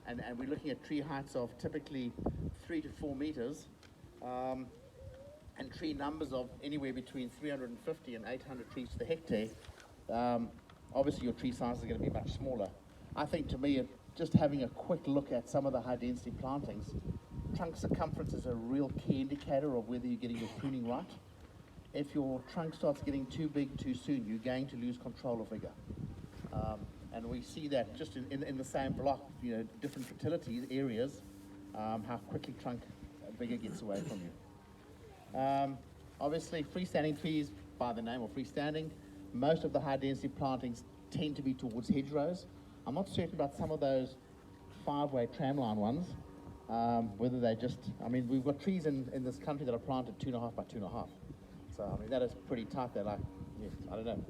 and we're looking at tree heights of typically 3 to 4 meters, and tree numbers of anywhere between 350 and 800 trees to the hectare, obviously your tree size is going to be much smaller. I think to me, just having a quick look at some of the high density plantings, trunk circumference is a real key indicator of whether you're getting your pruning right. If your trunk starts getting too big too soon, you're going to lose control of vigor. And we see that just in the same block, different fertility areas, how quickly trunk vigor gets away from you. Obviously, freestanding trees, by the name of freestanding, most of the high density plantings tend to be towards hedgerows. I'm not certain about some of those 5-way tramline ones, whether they just, we've got trees in this country that are planted 2.5 by 2.5. So, that is pretty tight. They're like, I don't know.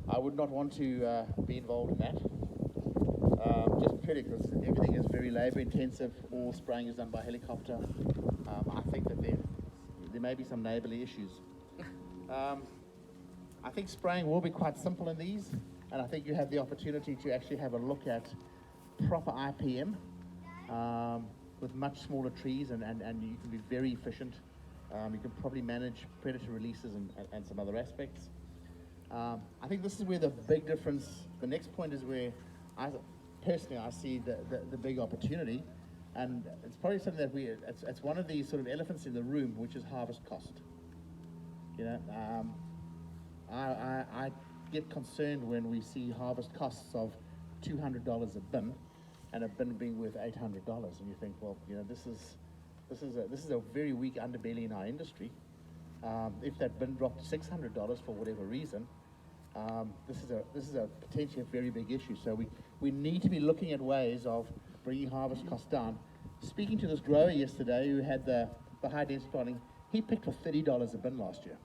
I would not want to be involved in that. Just purely because everything is very labor intensive. All spraying is done by helicopter. I think that there may be some neighbourly issues. I think spraying will be quite simple in these, and I think you have the opportunity to actually have a look at proper IPM with much smaller trees, and you can be very efficient. You can probably manage predator releases and some other aspects. I think this is where the big difference, the next point is where I see the big opportunity, and it's probably something that it's one of these sort of elephants in the room, which is harvest cost. I get concerned when we see harvest costs of $200 a bin, and a bin being worth $800, and you think, well, this is a very weak underbelly in our industry. If that bin dropped $600 for whatever reason, this is a potentially a very big issue. So we need to be looking at ways of bringing harvest costs down. Speaking to this grower yesterday who had the high density planting, he picked for $30 a bin last year.